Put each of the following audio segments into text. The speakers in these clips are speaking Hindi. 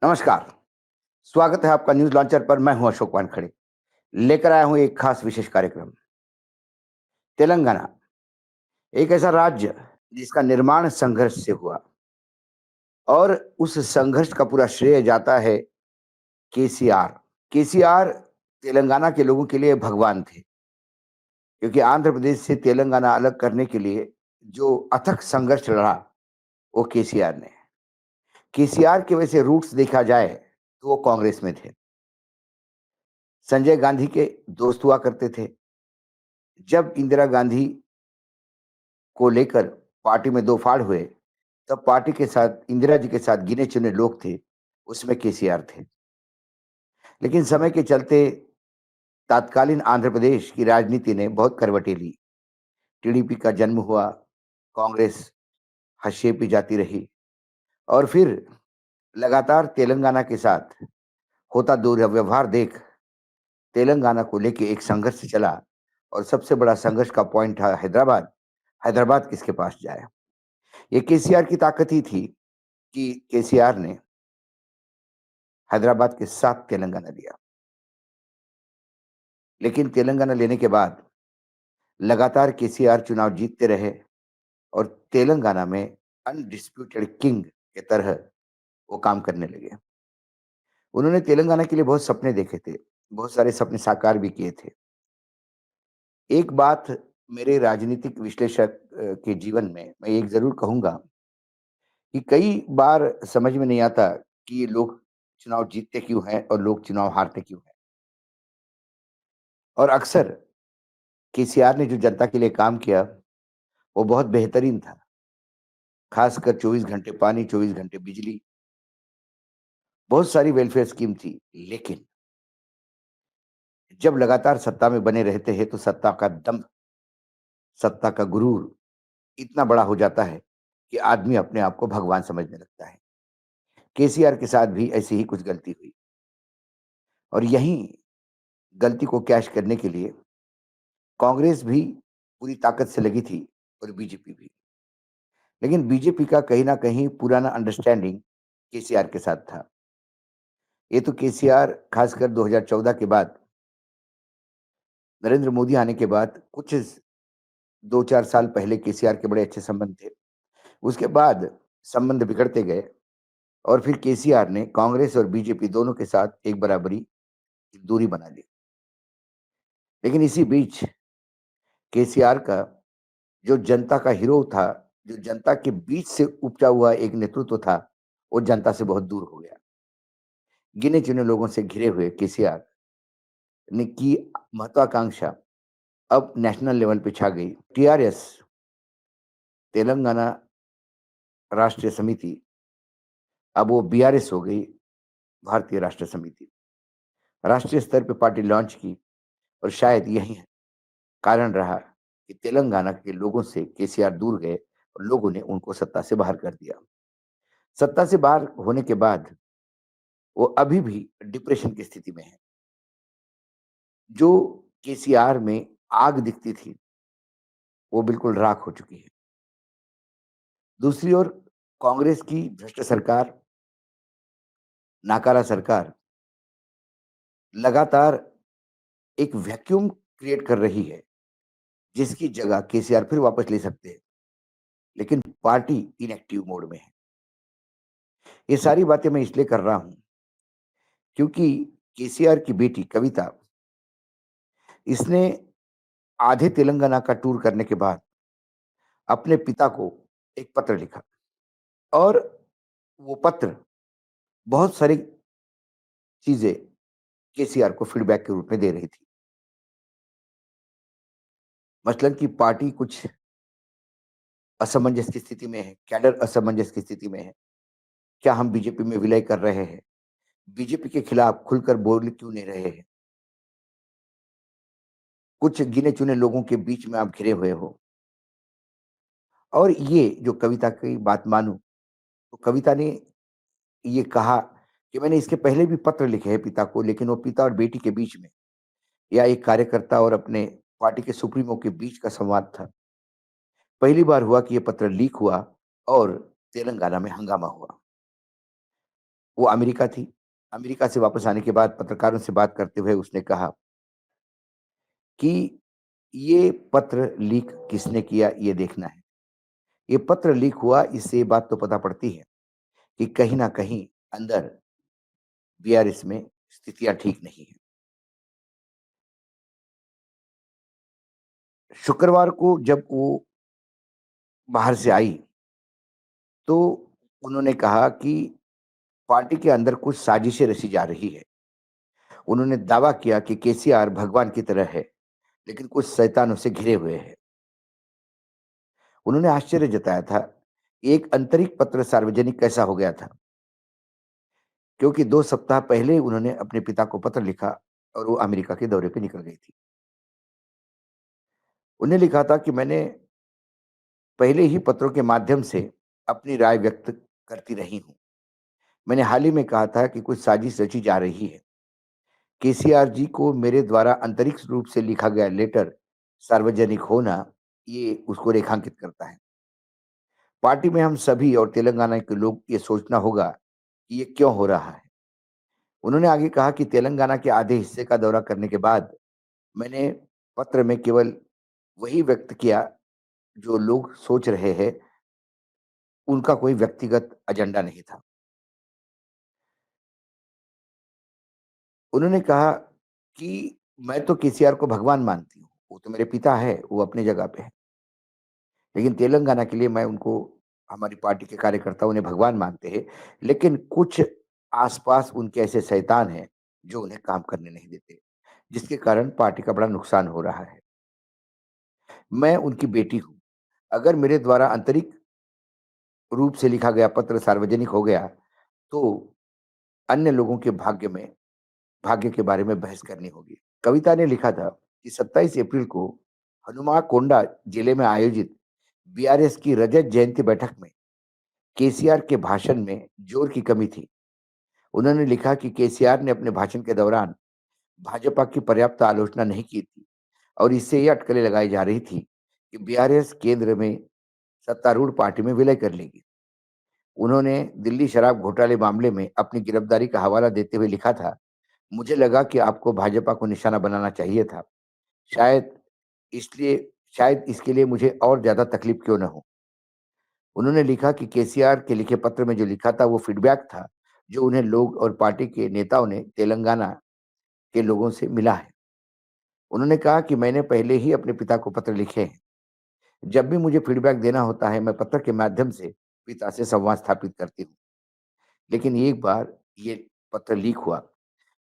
नमस्कार, स्वागत है आपका न्यूज़ लॉन्चर पर। मैं हूं अशोक वानखड़े। लेकर आया हूं एक खास विशेष कार्यक्रम। तेलंगाना, एक ऐसा राज्य जिसका निर्माण संघर्ष से हुआ और उस संघर्ष का पूरा श्रेय जाता है केसीआर। केसीआर तेलंगाना के लोगों के लिए भगवान थे, क्योंकि आंध्र प्रदेश से तेलंगाना अलग करने के लिए जो अथक संघर्ष लड़ा, वो केसीआर ने। केसीआर के वैसे रूट्स देखा जाए तो वो कांग्रेस में थे। संजय गांधी के दोस्त हुआ करते थे। जब इंदिरा गांधी को लेकर पार्टी में दो फाड़ हुए, तब पार्टी के साथ इंदिरा जी के साथ गिने चुने लोग थे, उसमें केसीआर थे। लेकिन समय के चलते तत्कालीन आंध्र प्रदेश की राजनीति ने बहुत करवटें ली। टीडीपी का जन्म हुआ, कांग्रेस हशिये पे जाती रही और फिर लगातार तेलंगाना के साथ होता दुर्व्यवहार देख तेलंगाना को लेके एक संघर्ष चला और सबसे बड़ा संघर्ष का पॉइंट था हैदराबाद। हैदराबाद किसके पास जाए? ये केसीआर की ताकत ही थी कि केसीआर ने हैदराबाद के साथ तेलंगाना लिया। लेकिन तेलंगाना लेने के बाद लगातार केसीआर चुनाव जीतते रहे और तेलंगाना में अनडिस्प्यूटेड किंग के तरह वो काम करने लगे। उन्होंने तेलंगाना के लिए बहुत सपने देखे थे, बहुत सारे सपने साकार भी किए थे। एक बात मेरे राजनीतिक विश्लेषक के जीवन में मैं एक ज़रूर कहूँगा कि कई बार समझ में नहीं आता कि ये लोग चुनाव जीतते क्यों हैं और लोग चुनाव हारते क्यों हैं? और अक्सर केसीआर ने जो जनता के लिए काम किया, वो बहुत बेहतरीन था। खासकर 24 घंटे पानी, 24 घंटे बिजली, बहुत सारी वेलफेयर स्कीम थी। लेकिन जब लगातार सत्ता में बने रहते हैं, तो सत्ता का दंभ, सत्ता का गुरूर इतना बड़ा हो जाता है कि आदमी अपने आप को भगवान समझने लगता है। केसीआर के साथ भी ऐसी ही कुछ गलती हुई और यहीं गलती को कैश करने के लिए कांग्रेस भी पूरी ताकत से लगी थी और बीजेपी भी। लेकिन बीजेपी का कहीं न कहीं पुराना अंडरस्टैंडिंग केसीआर के साथ था। ये तो केसीआर खासकर 2014 के बाद, नरेंद्र मोदी आने के बाद कुछ 2-4 साल पहले केसीआर के बड़े अच्छे संबंध थे। उसके बाद संबंध बिगड़ते गए और फिर केसीआर ने कांग्रेस और बीजेपी दोनों के साथ एक बराबरी की दूरी बना ली। लेकिन इसी बीच केसीआर का जो जनता का हीरो था, जो जनता के बीच से उपजा हुआ एक नेतृत्व था, वो जनता से बहुत दूर हो गया। गिने-चुने लोगों से घिरे हुए केसीआर ने की महत्वाकांक्षा अब नेशनल लेवल पे छा गई। टीआरएस, तेलंगाना राष्ट्रीय समिति, अब वो बीआरएस हो गई, भारतीय राष्ट्र समिति। राष्ट्रीय स्तर पे पार्टी लॉन्च की और शायद यही कारण रहा कि तेलंगाना के लोगों से केसीआर दूर गए और लोगों ने उनको सत्ता से बाहर कर दिया। सत्ता से बाहर होने के बाद वो अभी भी डिप्रेशन की स्थिति में है। जो केसीआर में आग दिखती थी, वो बिल्कुल राख हो चुकी है। दूसरी ओर कांग्रेस की भ्रष्ट सरकार, नाकारा सरकार लगातार एक वैक्यूम क्रिएट कर रही है, जिसकी जगह केसीआर फिर वापस ले सकते हैं। लेकिन पार्टी इनएक्टिव मोड में है। ये सारी बातें मैं इसलिए कर रहा हूँ, क्योंकि केसीआर की बेटी कविता, इसने आधे तेलंगाना का टूर करने के बाद अपने पिता को एक पत्र लिखा और वो पत्र बहुत सारी चीज़ें केसीआर को फीडबैक के रूप में दे रही थी। मसलन कि पार्टी कुछ असमंजस की स्थिति में है, कैडर असमंजस की स्थिति में है। क्या हम बीजेपी में विलय कर रहे हैं? बीजेपी के खिलाफ खुलकर बोल क्यों नहीं रहे हैं? कुछ गिने-चुने लोगों के बीच में आप घिरे हुए हो। और ये जो कविता की बात मानूँ, तो कविता ने ये कहा कि मैंने इसके पहले भी पत्र लिखे हैं पिता को, लेकिन वो पिता और बेटी के बीच में या एक कार्यकर्ता और अपने पार्टी के सुप्रीमो के बीच का संवाद था। पहली बार हुआ कि ये पत्र लीक हुआ और तेलंगाना में हंगामा हुआ। वो अमेरिका थी। अमेरिका से वापस आने के बाद पत्रकारों से बात करते हुए उसने कहा कि ये पत्र लीक किसने किया ये देखना है। ये पत्र लीक हुआ इससे ये बात तो पता पड़ती है कि कहीं न कहीं अंदर बीआरएस में स्थितियाँ ठीक नहीं हैं। शुक्रवार को जब वो बाहर से आई, तो उन्होंने कहा कि पार्टी के अंदर कुछ साजिशें रची जा रही है। उन्होंने दावा किया कि केसीआर भगवान की तरह है, लेकिन कुछ शैतानों से घिरे हुए हैं। उन्होंने आश्चर्य जताया था, कि एक आंतरिक पत्र सार्वजनिक कैसा हो गया था, क्योंकि 2 सप्ताह पहले ही उन्होंने अपने पिता को पत्र लिखा और वो अमेरिका के दौरे पे निकल गई थी। उन्हें लिखा था कि मैंने पहले ही पत्रों के माध्यम से अपनी राय व्यक्त करती रही हूँ। मैंने हाल ही में कहा था कि कुछ साजिश रची जा रही है। केसीआर जी को मेरे द्वारा आंतरिक रूप से लिखा गया लेटर सार्वजनिक होना, ये उसको रेखांकित करता है। पार्टी में हम सभी और तेलंगाना के लोग ये सोचना होगा कि ये क्यों हो रहा है। उन्होंने आगे कहा कि तेलंगाना के आधे हिस्से का दौरा करने के बाद मैंने पत्र में केवल वही व्यक्त किया जो लोग सोच रहे हैं, उनका कोई व्यक्तिगत एजेंडा नहीं था। उन्होंने कहा कि मैं तो केसीआर को भगवान मानती हूँ, वो तो मेरे पिता है, वो अपनी जगह पे है। लेकिन तेलंगाना के लिए मैं उनको, हमारी पार्टी के कार्यकर्ता उन्हें भगवान मानते हैं, लेकिन कुछ आस-पास उनके ऐसे शैतान हैं, जो उन्हें काम करने नहीं देते, जिसके कारण पार्टी का बड़ा नुकसान हो रहा है। मैं उनकी बेटी हूँ, अगर मेरे द्वारा आंतरिक रूप से लिखा गया पत्र सार्वजनिक हो गया, तो अन्य लोगों के भाग्य के बारे में बहस करनी होगी। कविता ने लिखा था कि 27 अप्रैल को हनुमाकोंडा जिले में आयोजित बीआरएस की रजत जयंती बैठक में केसीआर के भाषण में जोर की कमी थी। उन्होंने लिखा कि केसीआर ने अपने भाषण के दौरान भाजपा की पर्याप्त आलोचना नहीं की थी और इससे ये अटकलें लगाई जा रही थी कि बीआरएस केंद्र में सत्तारूढ़ पार्टी में विलय कर लेगी। उन्होंने दिल्ली शराब घोटाले मामले में अपनी गिरफ्तारी का हवाला देते हुए लिखा था, मुझे लगा कि आपको भाजपा को निशाना बनाना चाहिए था। शायद इसलिए शायद इसके लिए मुझे और ज़्यादा तकलीफ क्यों ना हो। उन्होंने लिखा कि केसीआर के लिखे पत्र में जो लिखा था वो फीडबैक था, जो उन्हें लोग और पार्टी के नेताओं ने तेलंगाना के लोगों से मिला है। उन्होंने कहा कि मैंने पहले ही अपने पिता को पत्र लिखे हैं। जब भी मुझे फीडबैक देना होता है, मैं पत्र के माध्यम से पिता से संवाद स्थापित करती हूँ। लेकिन एक बार ये पत्र लीक हुआ।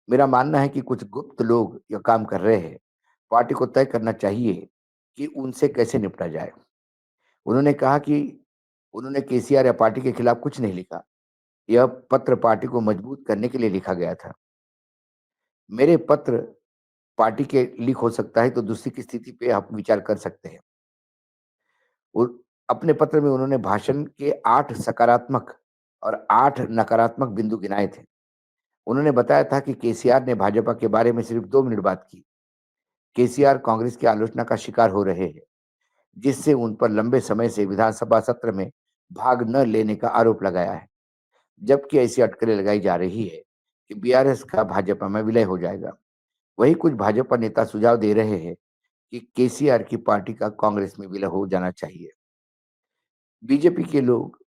मेरा मानना है कि कुछ गुप्त लोग यह काम कर रहे हैं। पार्टी को तय करना चाहिए कि उनसे कैसे निपटा जाए। उन्होंने कहा कि उन्होंने केसीआर या पार्टी के खिलाफ कुछ नहीं लिखा। यह पत्र पार्टी को मजबूत करने के लिए लिखा गया था। मेरे पत्र पार्टी के लीक हो सकता है तो दूसरी की स्थिति पे आप विचार कर सकते हैं। उ अपने पत्र में उन्होंने भाषण के 8 सकारात्मक और 8 नकारात्मक बिंदु गिनाए थे। उन्होंने बताया था कि केसीआर ने भाजपा के बारे में सिर्फ 2 मिनट बात की। केसीआर कांग्रेस की आलोचना का शिकार हो रहे हैं, जिससे उन पर लंबे समय से विधानसभा सत्र में भाग न लेने का आरोप लगाया है। जबकि ऐसी अटकलें लगाई जा रही है कि बीआरएस का भाजपा में विलय हो जाएगा। वहीं कुछ भाजपा नेता सुझाव दे रहे हैं कि केसीआर की पार्टी का कांग्रेस में विलय हो जाना चाहिए। बीजेपी के लोग,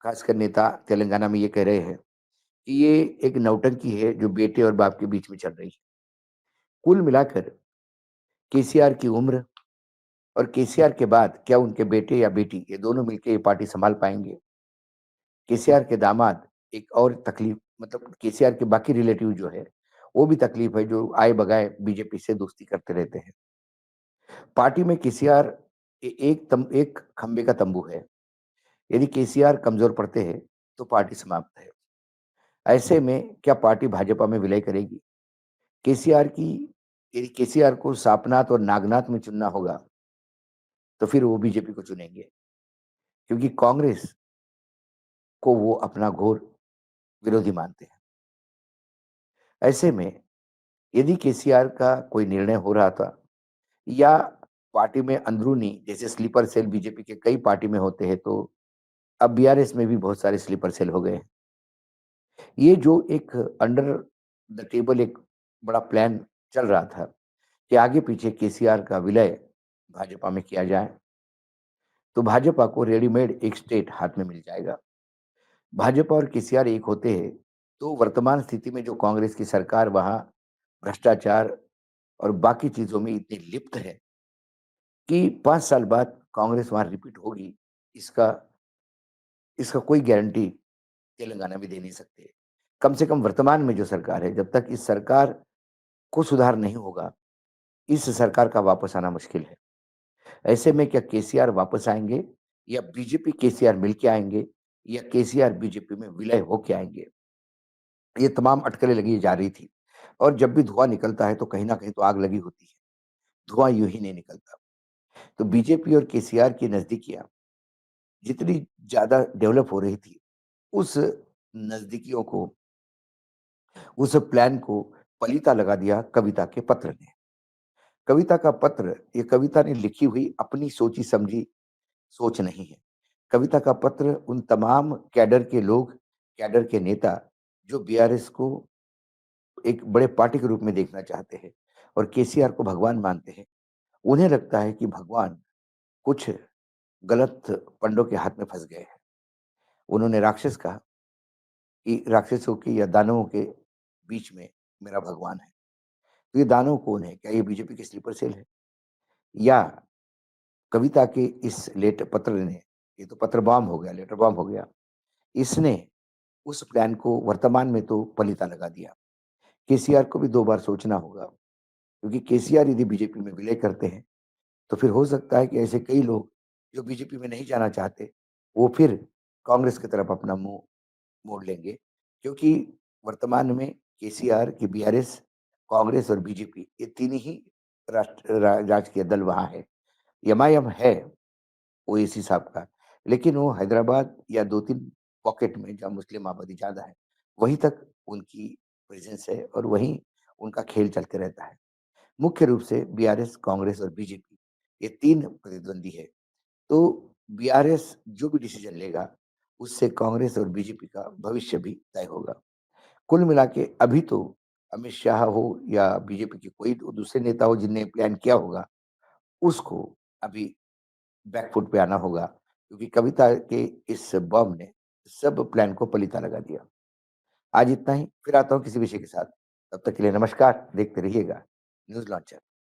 खासकर नेता तेलंगाना में ये कह रहे हैं कि ये एक नौटंकी है जो बेटे और बाप के बीच में चल रही है। कुल मिलाकर केसीआर की उम्र और केसीआर के बाद क्या उनके बेटे या बेटी ये दोनों मिलके ये पार्टी सँभाल पाएँगे? केसीआर के दामाद एक और तकलीफ, मतलब केसीआर के बाकी रिलेटिव जो है, वो भी तकलीफ है जो आए-बगाए बीजेपी से दोस्ती करते रहते हैं। पार्टी में केसीआर एक खंभे का तंबू है। यदि केसीआर कमज़ोर पड़ते हैं, तो पार्टी समाप्त है। ऐसे में क्या पार्टी भाजपा में विलय करेगी? केसीआर की यदि केसीआर को सापनाथ और नागनाथ में चुनना होगा, तो फिर वो बीजेपी को चुनेंगे, क्योंकि कांग्रेस को वो अपना घोर विरोधी मानते हैं। ऐसे में यदि केसीआर का कोई निर्णय हो रहा था या पार्टी में अंदरूनी जैसे स्लीपर सेल बीजेपी के कई पार्टी में होते हैं, तो अब बीआरएस में भी बहुत सारे स्लीपर सेल हो गए हैं। ये जो एक अंडर द टेबल एक बड़ा प्लान चल रहा था कि आगे-पीछे केसीआर का विलय भाजपा में किया जाए, तो भाजपा को रेडीमेड एक स्टेट हाथ में मिल जाएगा। भाजपा और केसीआर एक होते हैं, तो वर्तमान स्थिति में जो कांग्रेस की सरकार वहाँ भ्रष्टाचार और बाकी चीज़ों में इतनी लिप्त है कि 5 साल बाद कांग्रेस वहाँ रिपीट होगी, इसका इसका कोई गारंटी तेलंगाना भी दे नहीं सकते। कम से कम वर्तमान में जो सरकार है, जब तक इस सरकार को सुधार नहीं होगा, इस सरकार का वापस आना मुश्किल है। ऐसे में क्या केसीआर वापस आएँगे या बीजेपी केसीआर मिलके आएँगे या केसीआर बीजेपी में विलय होके आएँगे? ये तमाम अटकलें लगी जा रही थी और जब भी धुआँ निकलता है तो कहीं न कहीं तो आग लगी होती है। धुआँ यूँ ही नहीं निकलता। तो बीजेपी और केसीआर की नज़दीकियाँ जितनी ज़्यादा डेवलप हो रही थी, उस नज़दीकियों को, उस प्लान को पलीता लगा दिया कविता के पत्र ने। कविता का पत्र, ये कविता ने लिखी हुई अपनी सोची-समझी सोच नहीं है। कविता का पत्र उन तमाम कैडर के लोग, कैडर के नेता जो बीआरएस को एक बड़े पार्टी के रूप में देखना चाहते हैं और केसीआर को भगवान मानते हैं। उन्हें लगता है कि भगवान कुछ गलत पंडों के हाथ में फँस गए हैं। उन्होंने राक्षस कहा कि राक्षसों के या दानवों के बीच में मेरा भगवान है। तो ये दानव कौन है? क्या ये बीजेपी के स्लीपर सेल है? या कविता के इस लेट पत्र ने, ये तो पत्र बॉम्ब हो गया, लेटर बॉम्ब हो गया। इसने उस प्लान को वर्तमान में तो पलीता लगा दिया। केसीआर को भी 2 बार सोचना होगा, क्योंकि केसीआर यदि बीजेपी में विलय करते हैं, तो फिर हो सकता है कि ऐसे कई लोग जो बीजेपी में नहीं जाना चाहते, वो फिर कांग्रेस की तरफ अपना मुँह मोड़ लेंगे। क्योंकि वर्तमान में केसीआर की बीआरएस, कांग्रेस और बीजेपी ये 3 ही राजकीय दल वहाँ है। एमआईएम है ओवैसी साहब का, लेकिन वो हैदराबाद या 2-3 पॉकेट में जहाँ मुस्लिम आबादी ज़्यादा है, वहीं तक उनकी प्रेज़ेंस है और वहीं उनका खेल चलते रहता है। मुख्य रूप से बीआरएस, कांग्रेस और बीजेपी ये 3 प्रतिद्वंदी है। तो बीआरएस जो भी डिसीज़न लेगा, उससे कांग्रेस और बीजेपी का भविष्य भी तय होगा। कुल मिला के अभी तो अमित शाह हो या बीजेपी के कोई दूसरे नेता हो जिनने प्लान किया होगा, उसको अभी बैकफुट पे आना होगा, क्योंकि कविता के इस बॉम्ब ने सब प्लान को पलीता लगा दिया। आज इतना ही, फिर आता हूँ किसी विषय के साथ। तब तक के लिए नमस्कार, देखते रहिएगा न्यूज़ लॉन्चर।